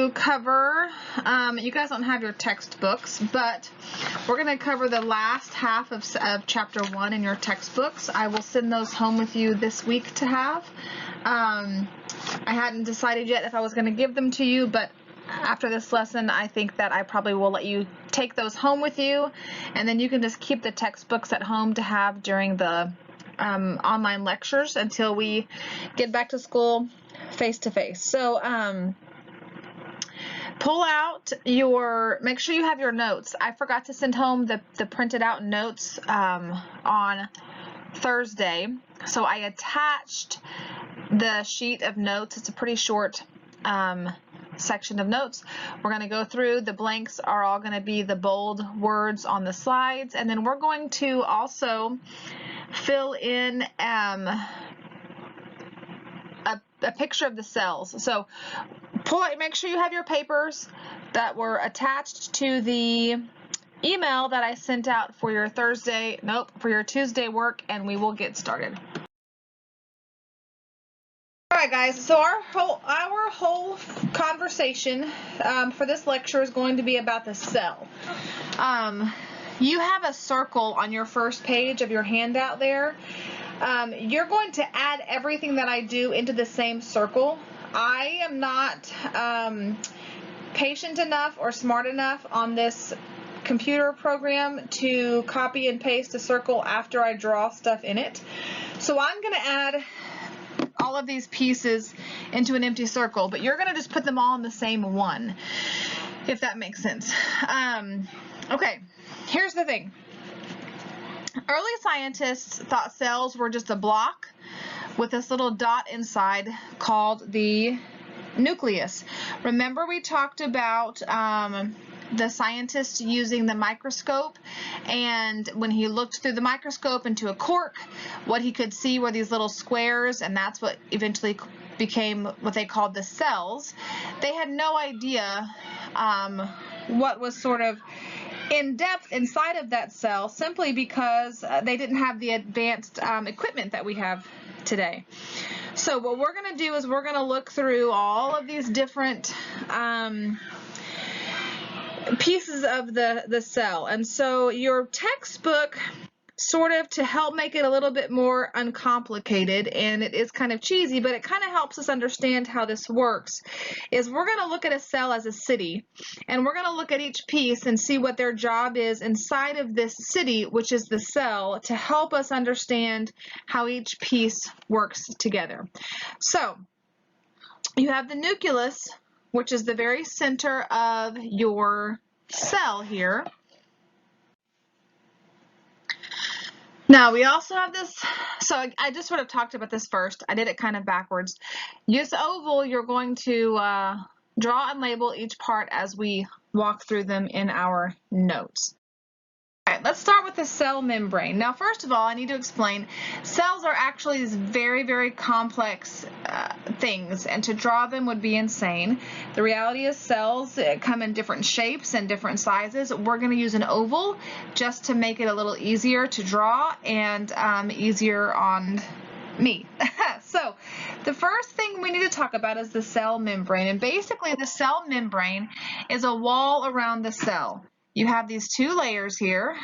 to cover, you guys don't have your textbooks, but we're going to cover the last half of chapter 1 in your textbooks. I will send those home with you this week to have. I hadn't decided yet if I was going to give them to you, but after this lesson, I think that I probably will let you take those home with you, and then you can just keep the textbooks at home to have during the online lectures until we get back to school face-to-face. So pull out make sure you have your notes. I forgot to send home the printed out notes on Thursday, so I attached the sheet of notes. It's a pretty short section of notes. We're going to go through. The blanks are all going to be the bold words on the slides, and then we're going to also fill in a picture of the cells. So pull out, make sure you have your papers that were attached to the email that I sent out for your for your Tuesday work, and we will get started. All right, guys, so our whole conversation for this lecture is going to be about the cell. You have a circle on your first page of your handout there. You're going to add everything that I do into the same circle. I am not patient enough or smart enough on this computer program to copy and paste a circle after I draw stuff in it. So I'm going to add all of these pieces into an empty circle, but you're going to just put them all in the same one, if that makes sense. Okay, here's the thing. Early scientists thought cells were just a block with this little dot inside called the nucleus. Remember we talked about the scientist using the microscope, and when he looked through the microscope into a cork, what he could see were these little squares, and that's what eventually became what they called the cells. They had no idea what was sort of in depth inside of that cell, simply because they didn't have the advanced equipment that we have today. So what we're going to do is we're going to look through all of these different pieces of the cell. And so your textbook, sort of to help make it a little bit more uncomplicated, and it is kind of cheesy, but it kind of helps us understand how this works, is we're going to look at a cell as a city, and we're going to look at each piece and see what their job is inside of this city, which is the cell, to help us understand how each piece works together. So you have the nucleus, which is the very center of your cell here. Now we also have this, so I just sort of talked about this first. I did it kind of backwards. Use oval, you're going to draw and label each part as we walk through them in our notes. All right, let's start with the cell membrane. Now, first of all, I need to explain, cells are actually these very, very complex things, and to draw them would be insane. The reality is cells come in different shapes and different sizes. We're going to use an oval just to make it a little easier to draw and easier on me. So the first thing we need to talk about is the cell membrane, and basically the cell membrane is a wall around the cell. You have these two layers here,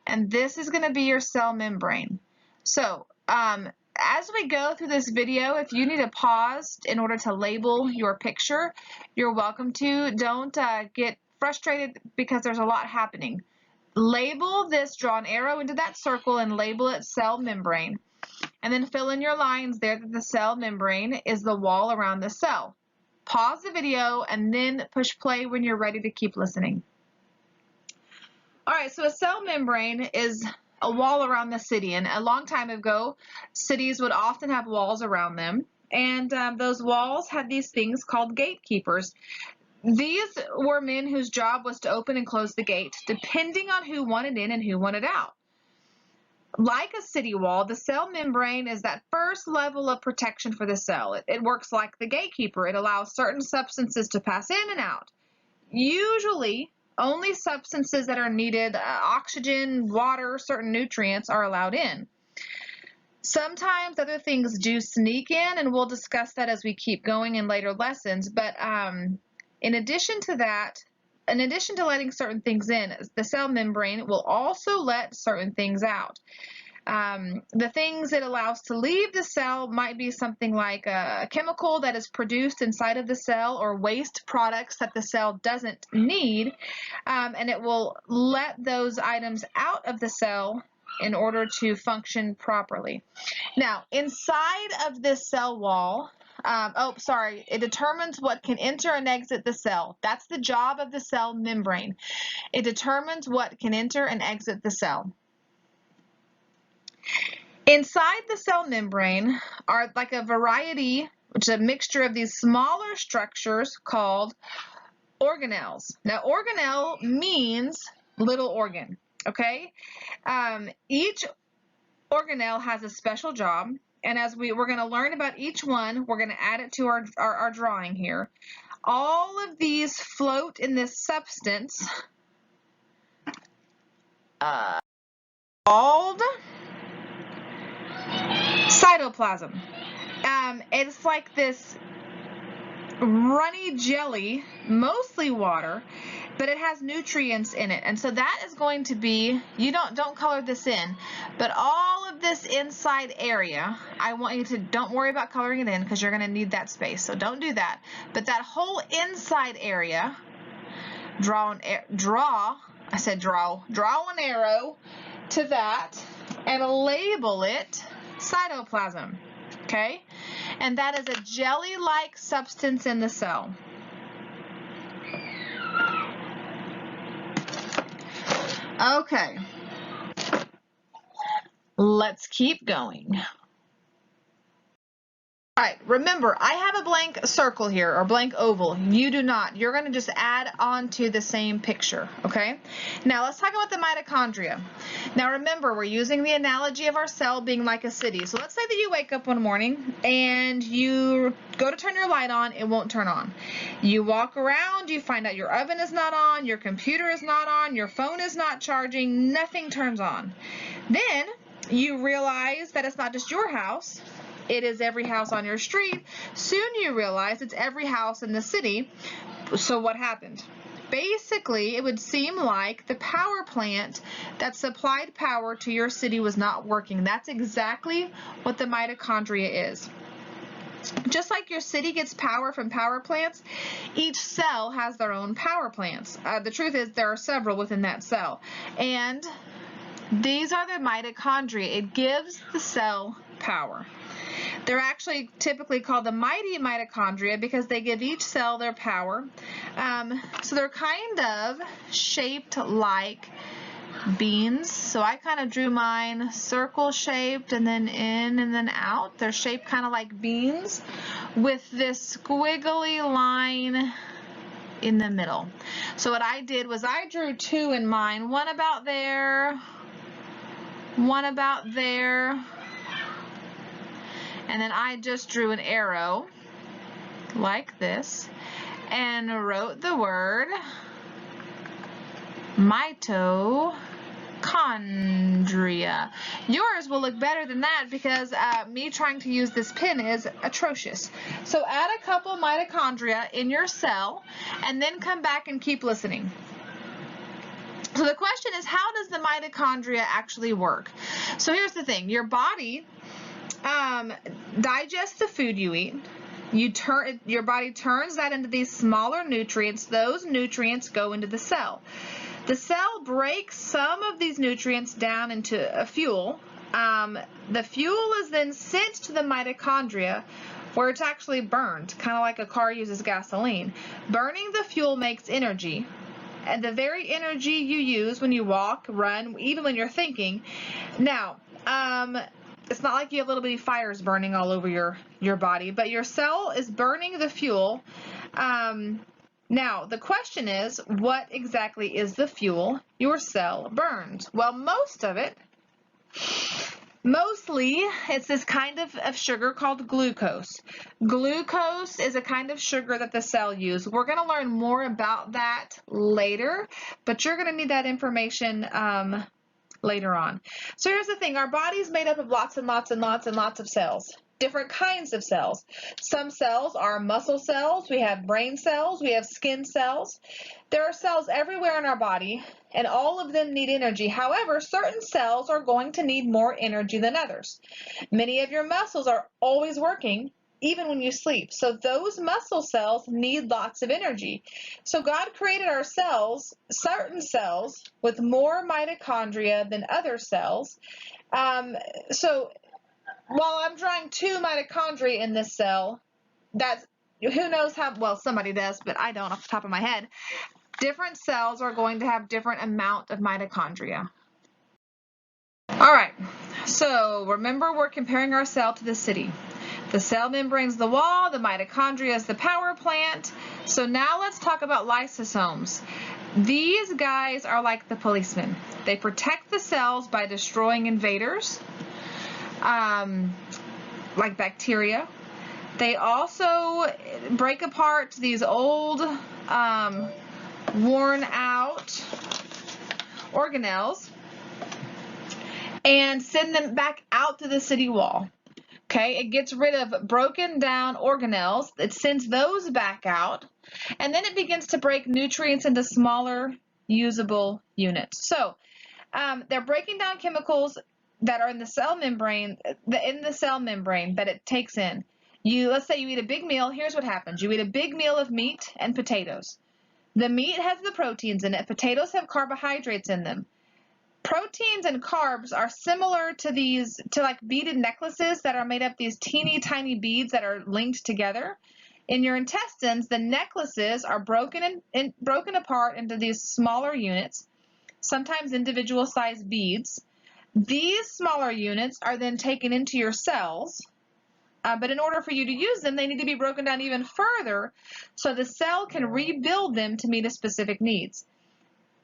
and this is going to be your cell membrane. So as we go through this video, if you need to pause in order to label your picture, you're welcome to. Don't get frustrated because there's a lot happening. Label this, draw an arrow into that circle and label it cell membrane, and then fill in your lines there that the cell membrane is the wall around the cell. Pause the video and then push play when you're ready to keep listening. All right, so a cell membrane is a wall around the city, and a long time ago, cities would often have walls around them, and those walls had these things called gatekeepers. These were men whose job was to open and close the gate, depending on who wanted in and who wanted out. Like a city wall, the cell membrane is that first level of protection for the cell. It works like the gatekeeper. It allows certain substances to pass in and out. Usually, only substances that are needed, oxygen, water, certain nutrients, are allowed in. Sometimes other things do sneak in, and we'll discuss that as we keep going in later lessons. But in addition to that, in addition to letting certain things in, the cell membrane will also let certain things out. The things it allows to leave the cell might be something like a chemical that is produced inside of the cell or waste products that the cell doesn't need, and it will let those items out of the cell in order to function properly. Now, inside of this cell wall, it determines what can enter and exit the cell. That's the job of the cell membrane. It determines what can enter and exit the cell. Inside the cell membrane are like a variety, which is a mixture of these smaller structures called organelles. Now, organelle means little organ, okay? Each organelle has a special job, and as we're going to learn about each one, we're going to add it to our drawing here. All of these float in this substance called cytoplasm. It's like this runny jelly, mostly water, but it has nutrients in it, and so that is going to be, you don't color this in, but all of this inside area, I want you to, don't worry about coloring it in because you're going to need that space, so don't do that. But that whole inside area, draw an arrow to that and label it cytoplasm. Okay, and that is a jelly-like substance in the cell. Okay, let's keep going. All right, remember, I have a blank circle here, or blank oval. You do not. You're going to just add on to the same picture, okay? Now, let's talk about the mitochondria. Now, remember, we're using the analogy of our cell being like a city. So let's say that you wake up one morning and you go to turn your light on, it won't turn on. You walk around, you find out your oven is not on, your computer is not on, your phone is not charging, nothing turns on. Then you realize that it's not just your house. It is every house on your street. Soon you realize it's every house in the city. So what happened? Basically, it would seem like the power plant that supplied power to your city was not working. That's exactly what the mitochondria is. Just like your city gets power from power plants, each cell has their own power plants. The truth is there are several within that cell. And these are the mitochondria. It gives the cell power. They're actually typically called the mighty mitochondria because they give each cell their power. So they're kind of shaped like beans. So I kind of drew mine circle shaped and then in and then out. They're shaped kind of like beans with this squiggly line in the middle. So what I did was I drew two in mine, one about there, one about there, and then I just drew an arrow like this and wrote the word mitochondria. Yours will look better than that because me trying to use this pen is atrocious. So add a couple mitochondria in your cell and then come back and keep listening. So the question is, how does the mitochondria actually work? So here's the thing. Your body digests the food you eat. Your body turns that into these smaller nutrients. Those nutrients go into the cell. The cell breaks some of these nutrients down into a fuel. The fuel is then sent to the mitochondria where it's actually burned, kind of like a car uses gasoline. Burning the fuel makes energy. And the very energy you use when you walk, run, even when you're thinking. Now, it's not like you have little bitty fires burning all over your body, but your cell is burning the fuel. Now, the question is, what exactly is the fuel your cell burns? Well, mostly, it's this kind of sugar called glucose. Glucose is a kind of sugar that the cell uses. We're going to learn more about that later, but you're going to need that information later on. So here's the thing, our body's made up of lots and lots and lots and lots of cells. Different kinds of cells. Some cells are muscle cells, we have brain cells, we have skin cells. There are cells everywhere in our body, and all of them need energy. However, certain cells are going to need more energy than others. Many of your muscles are always working, even when you sleep. So those muscle cells need lots of energy. So God created our cells, certain cells, with more mitochondria than other cells. So while I'm drawing 2 mitochondria in this cell, that's, who knows how, well, somebody does, but I don't off the top of my head. Different cells are going to have different amount of mitochondria. All right, so remember we're comparing our cell to the city. The cell membrane's the wall, the mitochondria is the power plant. So now let's talk about lysosomes. These guys are like the policemen. They protect the cells by destroying invaders, like bacteria. They also break apart these old, worn out organelles and send them back out to the city wall. Okay, it gets rid of broken down organelles, it sends those back out, and then it begins to break nutrients into smaller usable units. So they're breaking down chemicals that are in the cell membrane, that it takes in. Let's say you eat a big meal. Here's what happens. You eat a big meal of meat and potatoes. The meat has the proteins in it. Potatoes have carbohydrates in them. Proteins and carbs are similar to like beaded necklaces that are made up these teeny tiny beads that are linked together. In your intestines, the necklaces are broken apart into these smaller units, sometimes individual sized beads. These smaller units are then taken into your cells, but in order for you to use them, they need to be broken down even further so the cell can rebuild them to meet a specific needs.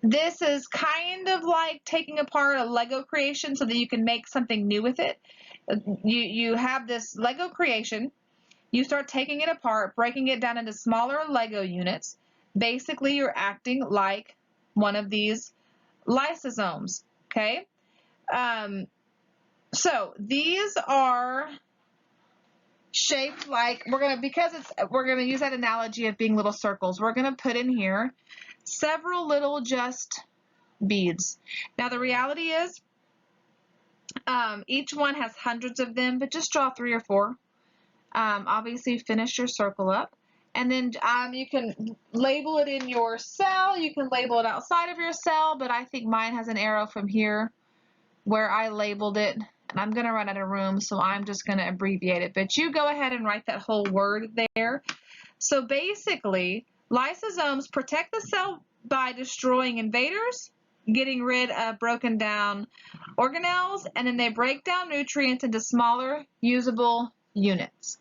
This is kind of like taking apart a Lego creation so that you can make something new with it. You have this Lego creation, you start taking it apart, breaking it down into smaller Lego units. Basically, you're acting like one of these lysosomes, okay? So these are shaped like, we're gonna use that analogy of being little circles. We're gonna put in here several little just beads. Now the reality is, each one has hundreds of them, but just draw 3 or 4. Obviously finish your circle up, and then you can label it in your cell, you can label it outside of your cell, but I think mine has an arrow from here where I labeled it, and I'm going to run out of room, so I'm just going to abbreviate it, but you go ahead and write that whole word there. So basically, lysosomes protect the cell by destroying invaders, getting rid of broken down organelles, and then they break down nutrients into smaller usable units.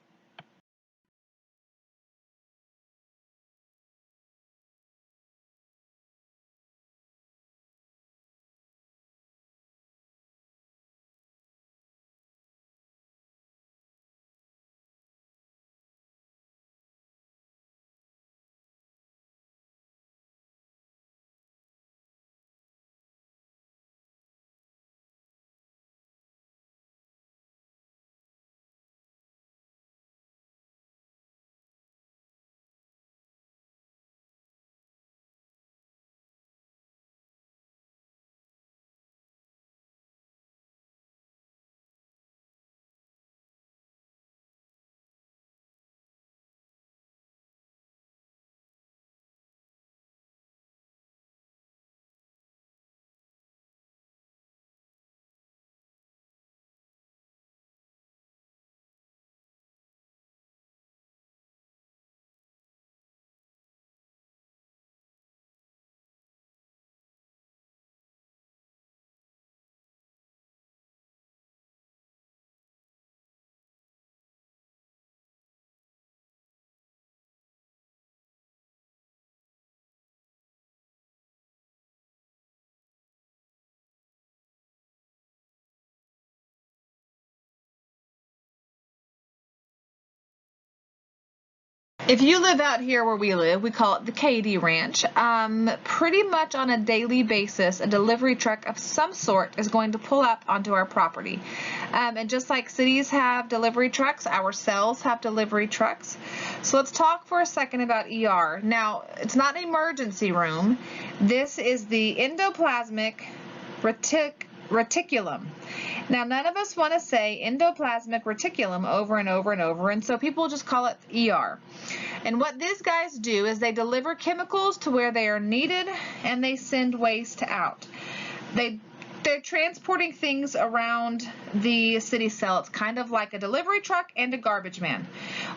If you live out here where we live, we call it the Katy Ranch. Pretty much on a daily basis, a delivery truck of some sort is going to pull up onto our property. And just like cities have delivery trucks, our cells have delivery trucks. So let's talk for a second about ER. Now, it's not an emergency room. This is the endoplasmic reticulum. Now, none of us want to say endoplasmic reticulum over and over and over, and so people just call it ER. And what these guys do is they deliver chemicals to where they are needed, and they send waste out. They're transporting things around the city cell. It's kind of like a delivery truck and a garbage man.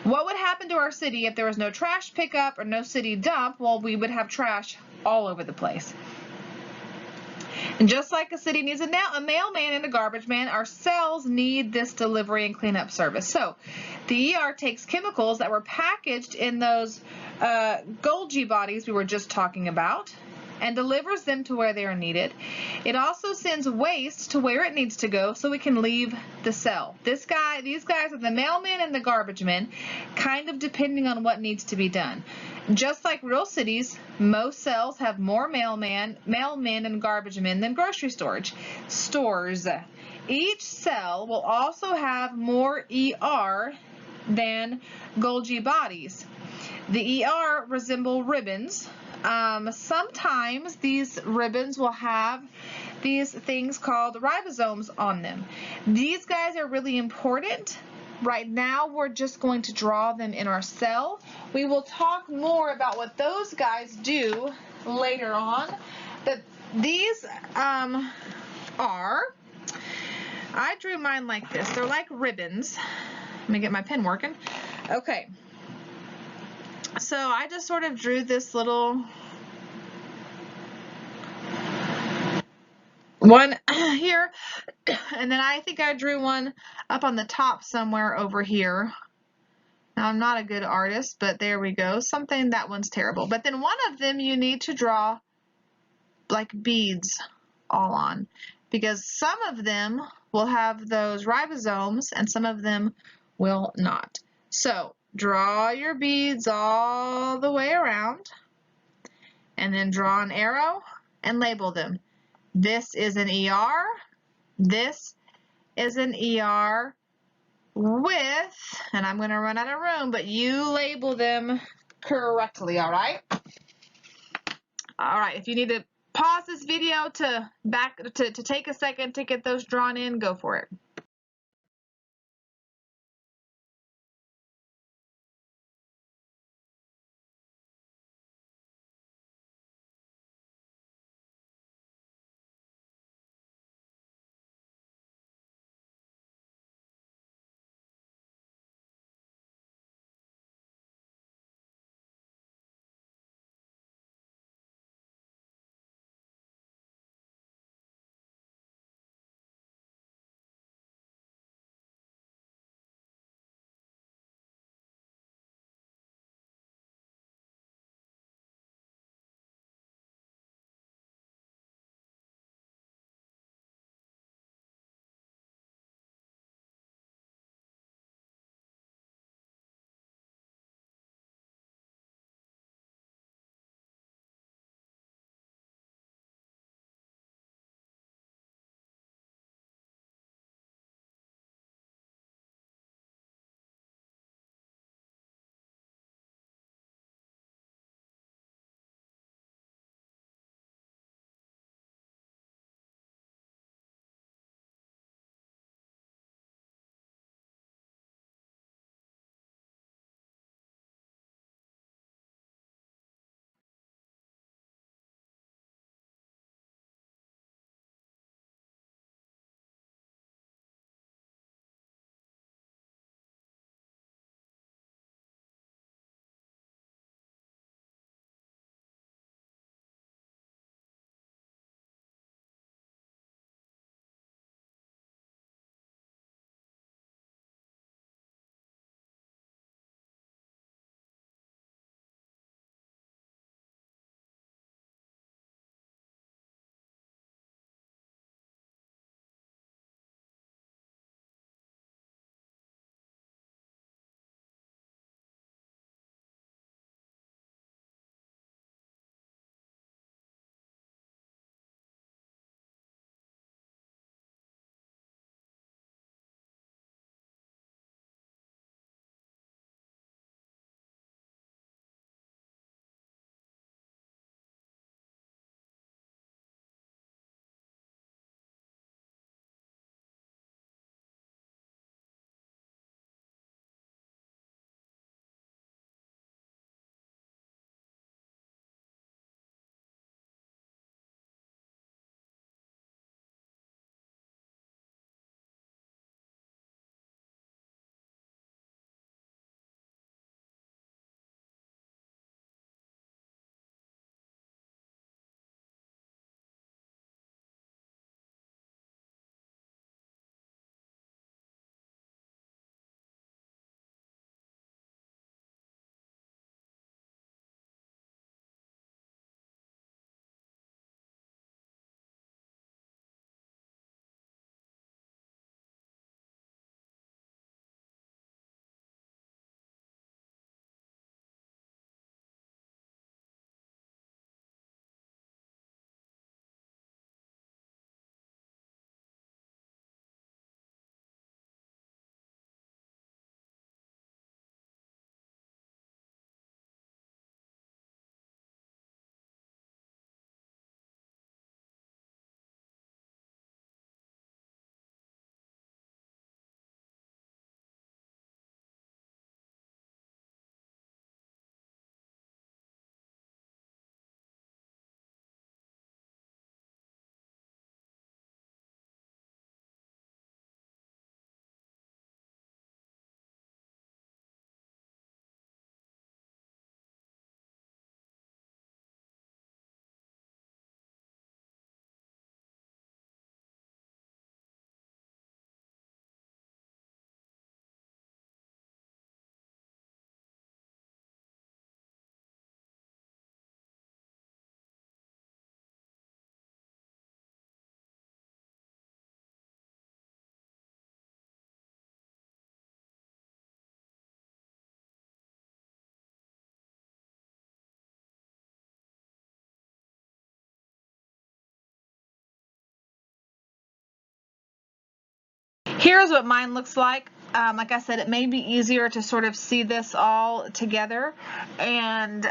What would happen to our city if there was no trash pickup or no city dump? Well, we would have trash all over the place. And just like a city needs a mailman and a garbage man, our cells need this delivery and cleanup service. So the ER takes chemicals that were packaged in those Golgi bodies we were just talking about and delivers them to where they are needed. It also sends waste to where it needs to go so we can leave the cell. These guys are the mailman and the garbage men, kind of depending on what needs to be done. Just like real cities, most cells have more mailmen and garbage men than grocery stores. Each cell will also have more ER than Golgi bodies. The ER resemble ribbons. Sometimes these ribbons will have these things called ribosomes on them. These guys are really important. Right now, we're just going to draw them in our cell. We will talk more about what those guys do later on. But these I drew mine like this. They're like ribbons. Let me get my pen working. Okay. So I just sort of drew this little one here, and then I think I drew one up on the top somewhere over here. Now, I'm not a good artist, but there we go. That one's terrible. But then one of them you need to draw like beads all on, because some of them will have those ribosomes and some of them will not. So draw your beads all the way around and then draw an arrow and label them. This is an ER. This is an ER with, and I'm going to run out of room, but you label them correctly, all right? All right, if you need to pause this video to take a second to get those drawn in, go for it. Here's what mine looks like. Like I said, it may be easier to sort of see this all together and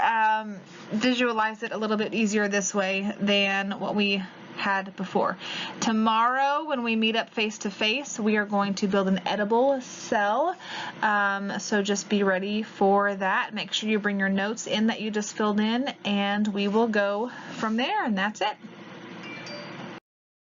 visualize it a little bit easier this way than what we had before. Tomorrow, when we meet up face to face, we are going to build an edible cell. So just be ready for that. Make sure you bring your notes in that you just filled in, and we will go from there, and that's it.